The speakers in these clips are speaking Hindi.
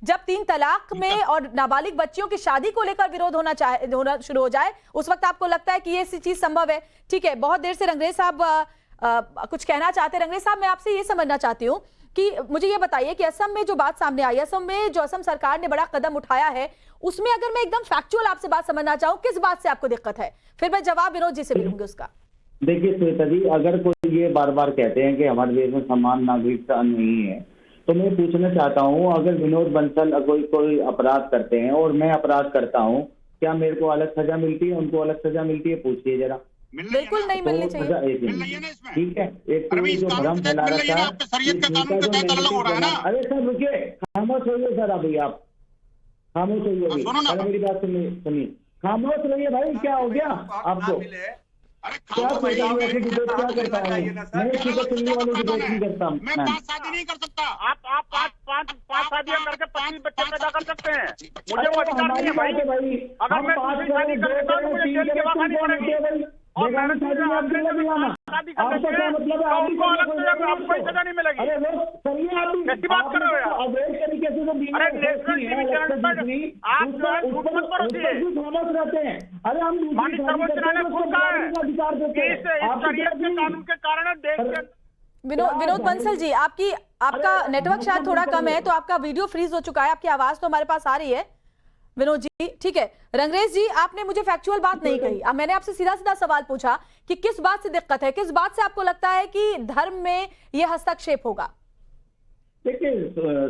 जब 3 तलाक में और नाबालिग बच्चियों की शादी को लेकर विरोध होना शुरू हो जाए, उस वक्त आपको लगता है कि ये चीज संभव है? ठीक है, बहुत देर से रंगरेज साहब कुछ कहना चाहते हैं। रंगरेज साहब, मैं आपसे ये समझना चाहती हूँ कि मुझे ये बताइए कि असम में जो बात सामने आई, असम में जो असम सरकार ने बड़ा कदम उठाया है, उसमें अगर मैं एकदम फैक्चुअल आपसे बात समझना चाहूँ, किस बात से आपको दिक्कत है? फिर मैं जवाब विनोद जी से भी लूंगी उसका। देखिए श्वेता जी, अगर कोई ये बार बार कहते हैं कि हमारे देश में समान नागरिकता नहीं है, तो मैं पूछना चाहता हूँ, अगर विनोद बंसल कोई अपराध करते हैं और मैं अपराध करता हूँ, क्या मेरे को अलग सजा मिलती है, उनको अलग सजा मिल्ती है? पूछिए जरा। बिल्कुल नहीं मिलनी चाहिए। ठीक है, एक तो जो भ्रम फैला रखा है, अरे सर रुकिए, खामोश होइए सर, अभी आप खामोश होइए, पहले मेरी बात सुनिए, खामोश रहिए भाई। क्या हो गया आपको? क्या करता हूँ? क्या करता हूँ मैं? सुनने वालों की बात नहीं करता। मैं 5 शादी नहीं कर सकता। आप पांच शादियां करके 25 बच्चे पैदा कर सकते हैं। मुझे वो अधिकार नहीं है भाई। अगर मैं 5 शादी कर लेता हूँ तो मुझे जेल के बाहर नहीं पड़ेगी। और मैंने शादी कर लेते हैं तो उनको अलग सजा, आपको कोई सजा नहीं मिलेगी। कैसी बात कर रहे हो यार? अरे नेशनल टीवी चैनल पर आप जो है झूठ मत परोसिए। अरे हम माननीय सर्वोच्च न्यायालय ने खुद कहा है कि इस शरीयत के कानून के कारण देश के। विनोद बंसल जी, आपका नेटवर्क शायद थोड़ा कम है, तो आपका वीडियो फ्रीज हो चुका है, आपकी आवाज तो हमारे पास आ रही है विनोद जी। ठीक है, रंगरेज जी, आपने मुझे फैक्चुअल बात नहीं कही। अब मैंने आपसे सीधा सीधा सवाल पूछा कि किस बात से दिक्कत है, किस बात से आपको लगता है कि धर्म में यह हस्तक्षेप होगा? देखिए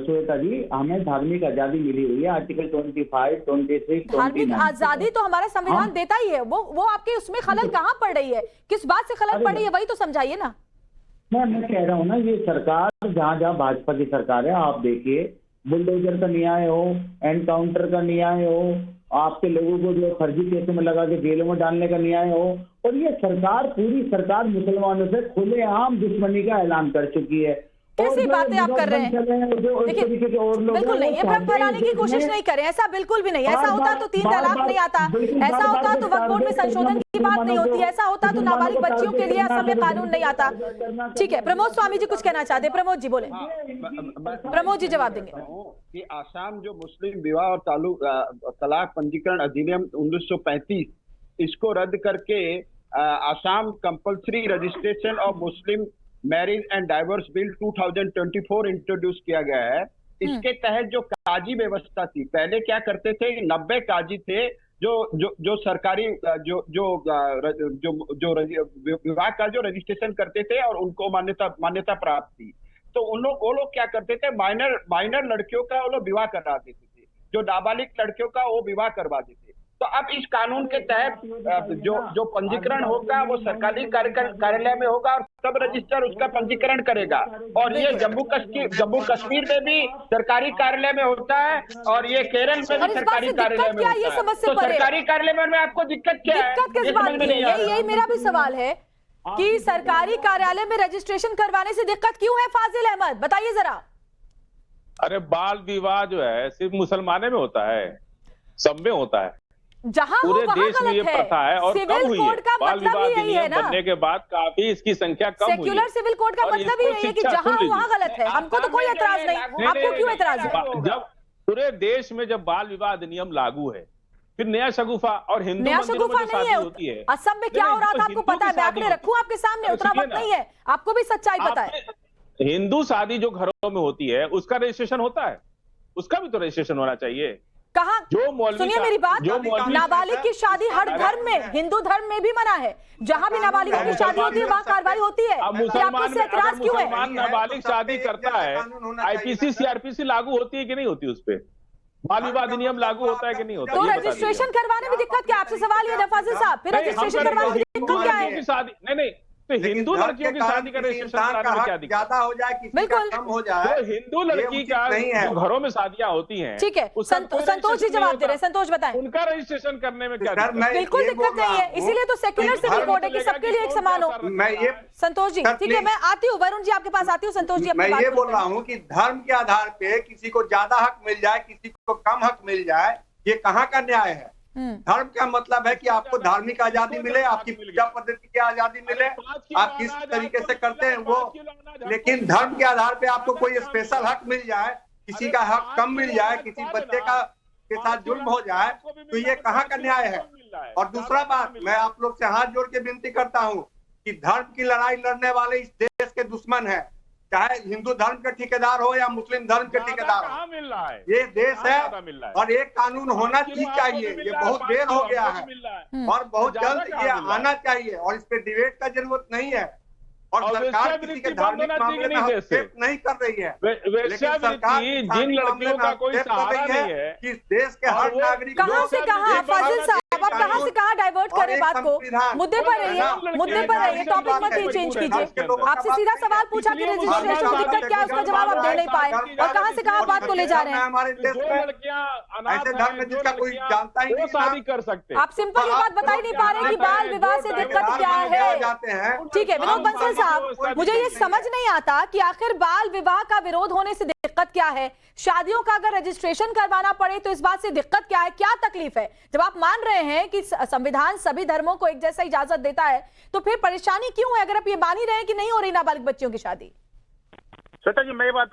श्वेता जी, हमें धार्मिक आजादी मिली हुई है, आर्टिकल 25, 26, धार्मिक आजादी तो हमारा संविधान देता ही है। वो आपके उसमें खलल कहाँ पड़ रही है? किस बात से खलल पड़ रही है, वही तो समझाइए ना। मैं कह रहा हूँ ना, ये सरकार जहाँ जहाँ भाजपा की सरकार है, आप देखिए, बुलडोजर का न्याय हो, एनकाउंटर का न्याय हो, आपके लोगों को जो फर्जी केसों में लगा के जेलों में डालने का न्याय हो, और ये सरकार, पूरी सरकार मुसलमानों से खुलेआम दुश्मनी का ऐलान कर चुकी है। कैसी बातें आप कर रहे हैं? देखिए, बिल्कुल नहीं, ये भ्रम फैलाने की कोशिश नहीं करें, ऐसा बिल्कुल भी नहीं। ऐसा होता तो 3 तलाक नहीं आता, ऐसा होता तो वक्फ बोर्ड में संशोधन की बात नहीं होती, ऐसा होता तो नाबालिग बच्चियों के लिए असम में कानून नहीं आता। ठीक है, प्रमोद स्वामी जी कुछ कहना चाहते हैं। प्रमोद जी बोले। प्रमोद जी जवाब देंगे। कि आसाम जो मुस्लिम विवाह और तलाक पंजीकरण अधिनियम 1935, इसको रद्द करके Assam compulsory registration of Muslim marriage and divorce bill 2024 introduce किया गया है। इसके तहत जो काजी व्यवस्था थी, पहले क्या करते थे, 90 काजी थे जो सरकारी जो विवाह का जो रजिस्ट्रेशन करते थे और उनको मान्यता प्राप्त थी। तो वो लोग क्या करते थे, माइनर लड़कियों का वो लोग विवाह करा देते थे, जो नाबालिग लड़कियों का वो विवाह करवा देते। तो अब इस कानून के तहत जो पंजीकरण होगा वो सरकारी कार्यालय में होगा और सब रजिस्टर उसका पंजीकरण करेगा। और ये जम्मू कश्मीर में भी सरकारी कार्यालय में होता है और ये केरल में भी सरकारी कार्यालय में होता है। तो सरकारी कार्यालय में आपको दिक्कत क्या है? दिक्कत किस बात की? यही मेरा भी सवाल है कि सरकारी कार्यालय में रजिस्ट्रेशन करवाने से दिक्कत क्यों है? फाजिल अहमद बताइए जरा। अरे बाल विवाह जो है सिर्फ मुसलमाने में होता है, सब में होता है, जहां पूरे देश में ये प्रथा है और कम हुई है। बाल विवाह अधिनियम बनने के बाद काफी इसकी संख्या कम हुई है। सेक्युलर सिविल कोड का मतलब ही यही है कि जहां वहां गलत है। हमको तो कोई एतराज नहीं, आपको क्यों एतराज है? जब पूरे देश में जब बाल विवाह अधिनियम लागू है, फिर नया शगुफा और हिंदू नया मंदिरों में जो शादी होती है, असम में क्या हो रहा था आपको पता है? मैं आंकड़े रखूं आपके सामने, उतना वक्त नहीं है, आपको भी सच्चाई पता है। हिंदू शादी जो घरों में होती है उसका रजिस्ट्रेशन होता है, उसका भी तो रजिस्ट्रेशन होना चाहिए। कहा, सुनिए मेरी बात, नाबालिग की शादी हर धर्म में, हिंदू धर्म में भी मना है, जहां भी नाबालिगों की शादी होती है वहां कार्रवाई होती है। आपको इससे एतराज क्यों है? नाबालिग शादी करता है, आईपीसी सीआरपीसी लागू होती है कि नहीं होती? उस पर बाल विवाह अधिनियम लागू होता है कि नहीं होता? तो रजिस्ट्रेशन करवाने में दिक्कत क्या? आपसे सवाल ये फाजिल साहब, फिर रजिस्ट्रेशन करवाने में दिक्कत क्या है? शादी नहीं, तो हिंदू लड़कियों की शादी का रजिस्ट्रेशन कराने में क्या दिक्कत? ज्यादा हो जाए, बिल्कुल कम हो जाए, तो हिंदू लड़की का जो घरों में शादियां होती हैं, ठीक है, संतोष जी जवाब दे रहे हैं। संतोष बताएं, उनका रजिस्ट्रेशन करने में क्या दिक्कत? बिल्कुल दिक्कत नहीं है, इसीलिए तो सेक्युलर सिविल कोड है कि सबके लिए एक समान हो। संतोष जी ठीक है, मैं आती हूँ, वरुण जी आपके पास आती हूँ। संतोष जी, मैं ये बोल रहा हूँ कि धर्म के आधार पे किसी को ज्यादा हक मिल जाए, किसी को कम हक मिल जाए, ये कहाँ का न्याय है? धर्म का मतलब है कि आपको धार्मिक आजादी मिले, आपकी पूजा पद्धति की आजादी मिले, आप किस तरीके से करते हैं वो, लेकिन धर्म के आधार पे आपको कोई स्पेशल हक मिल जाए किसी का हक कम मिल जाए, किसी बच्चे का के साथ जुल्म हो जाए, तो ये कहाँ का न्याय है? और दूसरा बात, मैं आप लोग से हाथ जोड़ के विनती करता हूँ कि धर्म की लड़ाई लड़ने वाले इस देश के दुश्मन हैं, चाहे हिंदू धर्म के ठेकेदार हो या मुस्लिम धर्म के ठेकेदार हो। मिल रहा है ये देश है और एक कानून होना चाहिए। ये बहुत देर हो गया है और बहुत जल्द ये आना चाहिए और इस पे डिबेट का जरूरत नहीं है। और सरकार किसी के धार्मिक मामले में हस्तक्षेप नहीं कर रही है, लेकिन सरकार जिन लड़कियों का कोई सहारा नहीं है कि इस देश के हर नागरिक कहां से कहां, फाजिल साहब आप कहां से कहां डाइवर्ट करें बात को, मुद्दे पर रहिए, मुद्दे पर रहिए, टॉपिक मत ही चेंज कीजिए। आपसे सीधा सवाल पूछा कि रजिस्ट्रेशन की दिक्कत क्या है, उसका जवाब आप दे नहीं पाए और कहां से कहां बात को ले जा रहे हैं। हमारे देश में ऐसे धर्म में जिसका कोई जानता ही नहीं, शादी कर सकते। आप सिंपल ये बात बता ही नहीं पा रहे कि बाल विवाह से दिक्कत क्या है। ठीक है विनोद बंसल साहब, मुझे ये समझ नहीं आता कि आखिर बाल विवाह का विरोध होने से दिक्कत क्या है, शादियों का अगर रजिस्ट्रेशन करवाना पड़े तो इस बात से दिक्कत क्या है, क्या तकलीफ है? जब आप मान रहे हैं कि संविधान सभी धर्मों को एक जैसा इजाजत देता है तो फिर परेशानी क्यों है, अगर आप ये मान ही रहे हैं कि नहीं हो रही नाबालिग बच्चियों की शादी? श्वेता जी, मैं ये बात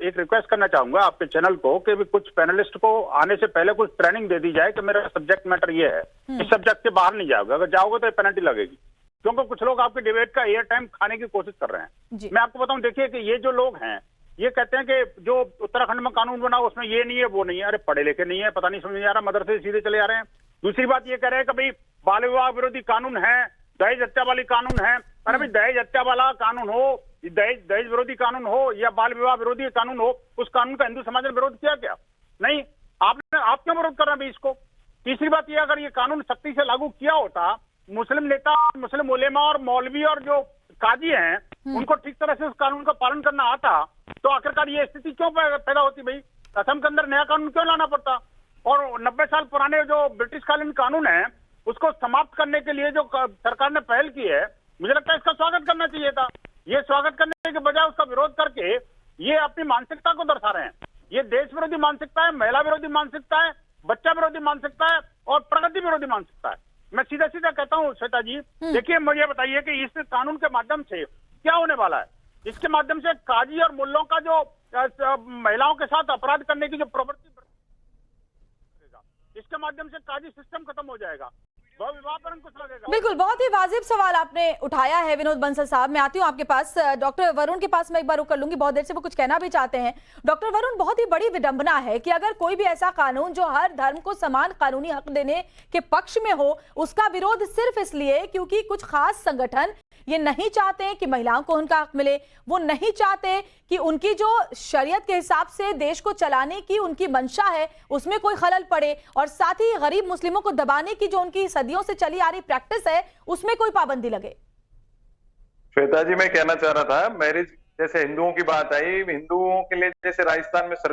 एक रिक्वेस्ट करना चाहूंगा आपके चैनल को कि भी कुछ पैनलिस्ट को आने से पहले कुछ ट्रेनिंग दे दी जाए कि मेरा सब्जेक्ट मैटर ये है, इस सब्जेक्ट से बाहर नहीं जाओगे, अगर जाओगे तो पेनल्टी लगेगी, क्योंकि कुछ लोग आपके डिबेट का एयर टाइम खाने की कोशिश कर रहे हैं। मैं आपको बताऊं, देखिए कि ये जो लोग हैं ये कहते हैं कि जो उत्तराखंड में कानून बना उसमें ये नहीं है वो नहीं है। अरे पढ़े लिखे नहीं है, पता नहीं समझ नहीं आ रहा, मदरसे सीधे चले आ रहे हैं। दूसरी बात ये कह रहे हैं कि भाई बाल विवाह विरोधी कानून है, दहेज हत्या वाली कानून है। अरे भाई दहेज हत्या वाला कानून हो, दहेज विरोधी कानून हो या बाल विवाह विरोधी कानून हो, उस कानून का हिंदू समाज ने विरोध किया क्या? नहीं। आप क्यों विरोध कर रहे हैं इसको? तीसरी बात ये, अगर ये कानून सख्ती से लागू किया होता, मुस्लिम नेता, मुस्लिम उलेमा और मौलवी और जो काजी हैं उनको ठीक तरह से उस कानून का पालन करना आता, तो आखिरकार ये स्थिति क्यों पैदा होती? भाई असम के अंदर नया कानून क्यों लाना पड़ता? और 90 साल पुराने जो ब्रिटिशकालीन कानून है उसको समाप्त करने के लिए जो सरकार ने पहल की है, मुझे लगता है इसका स्वागत करना चाहिए था। ये स्वागत करने के बजाय उसका विरोध करके ये अपनी मानसिकता को दर्शा रहे हैं। ये देश विरोधी मानसिकता है, महिला विरोधी मानसिकता है, बच्चा विरोधी मानसिकता है और प्रगति विरोधी मानसिकता है। मैं सीधा सीधा कहता हूँ श्वेता जी, देखिए मुझे बताइए कि इस कानून के माध्यम से क्या होने वाला है? इसके माध्यम से काजी और मुल्लों का जो महिलाओं के साथ अपराध करने की जो प्रवृत्ति, इसके माध्यम से काजी सिस्टम खत्म हो जाएगा, विवाह पर अंकुश लगेगा। बिल्कुल, बहुत ही वाजिब सवाल आपने उठाया है विनोद बंसल साहब। मैं आती हूँ आपके पास, डॉक्टर वरुण के पास मैं एक बार रुक कर लूंगी, बहुत देर से वो कुछ कहना भी चाहते हैं। डॉक्टर वरुण, बहुत ही बड़ी विडंबना है कि अगर कोई भी ऐसा कानून जो हर धर्म को समान कानूनी हक देने के पक्ष में हो, उसका विरोध सिर्फ इसलिए क्योंकि कुछ खास संगठन ये नहीं चाहते कि महिलाओं को उनका हक मिले, वो नहीं चाहते कि उनकी जो शरीयत के हिसाब से देश को चलाने की उनकी मंशा है उसमें कोई खलल पड़े, और साथ ही गरीब मुस्लिमों को दबाने की जो उनकी सदियों से चली आ रही प्रैक्टिस है उसमें कोई पाबंदी लगे। श्वेता जी, मैं कहना चाह रहा था, मैरिज जैसे हिंदुओं की बात आई, हिंदुओं के लिए जैसे राजस्थान में